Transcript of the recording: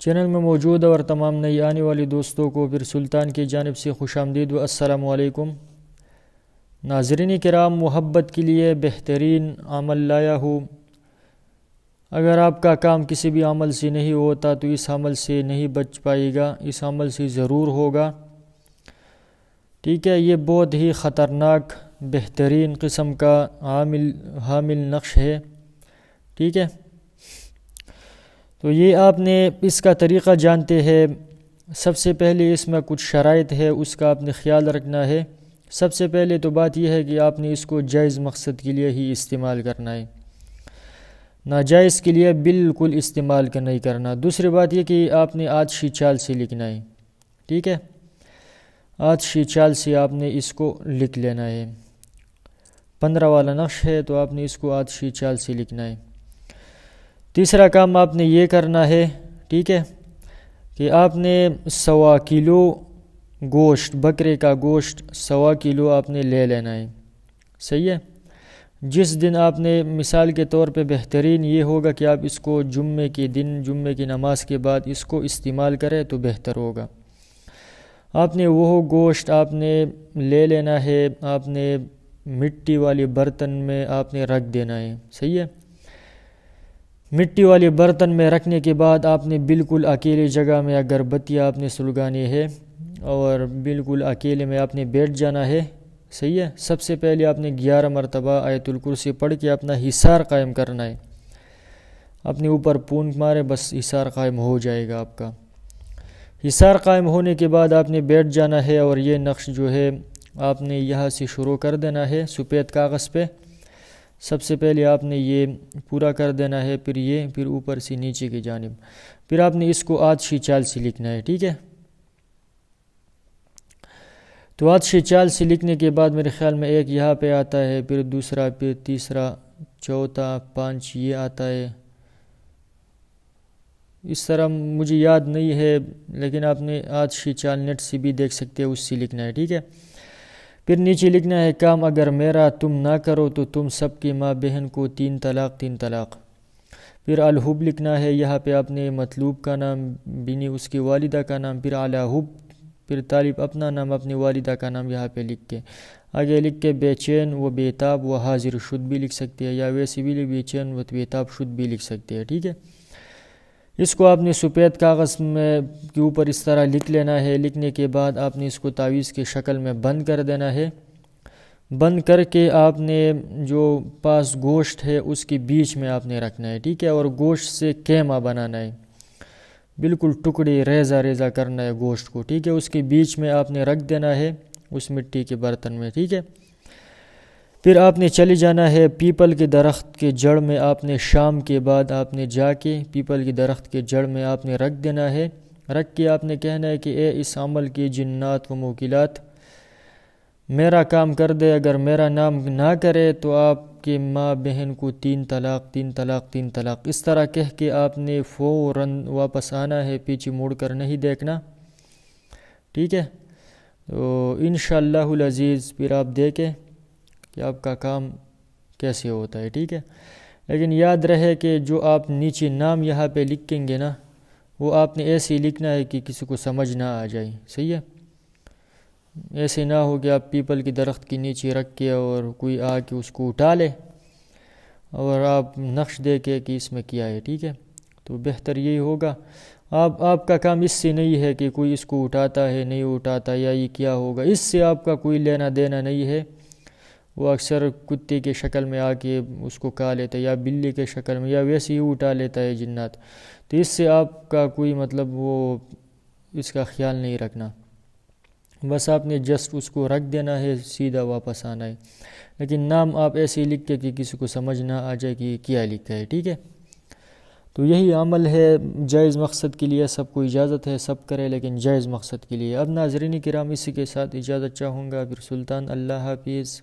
Channel میں موجود اور تمام نئی آنے والی دوستوں کو پھر سلطان کی جانب سے خوش آمدید و السلام علیکم۔ ناظرین کرام، محبت کے لیے بہترین عمل لایا ہوں۔ اگر آپ کا کام کسی بھی عمل سے نہیں ہوتا تو اس عمل سے نہیں بچ پائے گا، اس عمل سے ضرور ہوگا، ٹھیک ہے۔ یہ بہت ہی خطرناک بہترین قسم کا حامل نقش ہے، ٹھیک ہے۔ تو یہ آپ نے اس کا طریقہ جانتے ہیں۔ سب سے پہلے اس میں کچھ شرائط ہے، اس کا آپ نے خیال رکھنا ہے۔ سب سے پہلے تو بات یہ ہے کہ آپ نے اس کو جائز مقصد کے لیے ہی استعمال کرنا ہے، ناجائز کے لیے بالکل استعمال نہیں کرنا۔ دوسری بات یہ کہ آپ نے آتشی چال سے لکھنا ہے، ٹھیک ہے۔ آتشی چال سے آپ نے اس کو لکھ لینا ہے۔ 15 والا نقش ہے تو آپ نے اس کو آتشی چال سے لکھنا ہے۔ تیسرا کام آپ نے یہ کرنا ہے، ٹھیک ہے، کہ آپ نے 100 کلو گوشت، بکرے کا گوشت 100 کلو آپ نے لے لینا ہے، صحیح ہے۔ جس دن آپ نے مثال کے طور پہ بہترین یہ ہوگا کہ آپ اس کو جمعے کے دن، جمعے کی نماز کے بعد اس کو استعمال کریں تو بہتر ہوگا۔ آپ نے وہ گوشت آپ نے لے لینا ہے، آپ نے مٹی والی برتن میں آپ نے رکھ دینا ہے، صحیح ہے۔ مٹی والے برتن میں رکھنے کے بعد آپ نے بالکل اکیلی جگہ میں اگر بتی آپ نے سلگانی ہے اور بالکل اکیلے میں آپ نے بیٹھ جانا ہے، صحیح ہے۔ سب سے پہلے آپ نے 11 مرتبہ آیت الکرسی پڑھ کے اپنا حصار قائم کرنا ہے۔ اپنے اوپر پونک مارے، بس حصار قائم ہو جائے گا آپ کا۔ حصار قائم ہونے کے بعد آپ نے بیٹھ جانا ہے اور یہ نقش جو ہے آپ نے یہاں سے شروع کر دینا ہے سفید کاغذ پہ۔ سب سے پہلے آپ نے یہ پورا کر دینا ہے، پھر اوپر سے نیچے کی جانب، پھر آپ نے اس کو آتشی چال سے لکھنا ہے، ٹھیک ہے۔ تو آتشی چال سے لکھنے کے بعد میرے خیال میں ایک یہاں پہ آتا ہے، پھر دوسرا، پھر تیسرا، چوتھا، 5 یہ آتا ہے۔ اس طرح مجھے یاد نہیں ہے، لیکن آپ نے آتشی چال نیٹ سے بھی دیکھ سکتے ہیں، اس سے لکھنا ہے، ٹھیک ہے۔ پھر نیچے لکھنا ہے کام اگر میرا تم نہ کرو تو تم سب کی ماں بہن کو 3 طلاق 3 طلاق۔ پھر الحب لکھنا ہے، یہاں پہ آپ نے مطلوب کا نام، بینی اس کی والدہ کا نام، پھر الحب، پھر طالب اپنا نام، اپنی والدہ کا نام یہاں پہ لکھ کے آگے لکھ کے بے چین و بیتاب و حاضر شد بھی لکھ سکتے ہیں، یا ویسے بھی بے چین و بیتاب شد بھی لکھ سکتے ہیں، ٹھیک ہے۔ اس کو آپ نے سفید کاغذ میں کے اوپر اس طرح لکھ لینا ہے۔ لکھنے کے بعد آپ نے اس کو تعویذ کی شکل میں بند کر دینا ہے۔ بند کر کے آپ نے جو پاس گوشت ہے اس کے بیچ میں آپ نے رکھنا ہے، ٹھیک ہے، اور گوشت سے کیما بنانا ہے، بالکل ٹکڑے ریزہ ریزہ کرنا ہے گوشت کو، ٹھیک ہے۔ اس کے بیچ میں آپ نے رکھ دینا ہے اس مٹی کے برتن میں، ٹھیک ہے۔ پھر آپ نے چلے جانا ہے پیپل کے درخت کے جڑ میں، آپ نے شام کے بعد آپ نے جا کے پیپل کے درخت کے جڑ میں آپ نے رکھ دینا ہے۔ رکھ کے آپ نے کہنا ہے کہ اے اس عمل کی جنات و موکلات، میرا کام کر دے، اگر میرا نام نہ کرے تو آپ کی ماں بہن کو 3 طلاق 3 طلاق 3 طلاق، اس طرح کہہ کے آپ نے فوراً واپس آنا ہے، پیچھے مڑ کر نہیں دیکھنا، ٹھیک ہے۔ تو انشاءاللہ العزیز پھر آپ دیکھیں کہ آپ کا کام کیسے ہوتا ہے، ٹھیک ہے۔ لیکن یاد رہے کہ جو آپ نیچے نام یہاں پہ لکھیں گے نا، وہ آپ نے ایسے ہی لکھنا ہے کہ کسی کو سمجھ نہ آ جائے، صحیح ہے۔ ایسے نہ ہو کہ آپ پیپل کی درخت کے نیچے رکھ کے اور کوئی آ کے اس کو اٹھا لے اور آپ نقش دے کے کہ اس میں کیا ہے، ٹھیک ہے۔ تو بہتر یہی ہوگا، آپ کا کام اس سے نہیں ہے کہ کوئی اس کو اٹھاتا ہے نہیں اٹھاتا یا یہ کیا ہوگا، اس سے آپ کا کوئی لینا دینا نہیں ہے۔ وہ اکثر کتے کے شکل میں آ کے اس کو کھا لیتا ہے، یا بلی کے شکل میں، یا ویسے ہی اٹھا لیتا ہے جنات، تو اس سے آپ کا کوئی مطلب وہ اس کا خیال نہیں رکھنا، بس آپ نے جسٹ اس کو رکھ دینا ہے، سیدھا واپس آنا ہے۔ لیکن نام آپ ایسے ہی لکھ کے کہ کسی کو سمجھ نہ آ جائے کہ کیا لکھا ہے، ٹھیک ہے۔ تو یہی عمل ہے، جائز مقصد کے لیے سب کو اجازت ہے، سب کرے لیکن جائز مقصد کے لیے۔ اب ناظرین کرام اسی کے ساتھ اجازت چاہوں گا، پھر سلطان، اللہ حافظ۔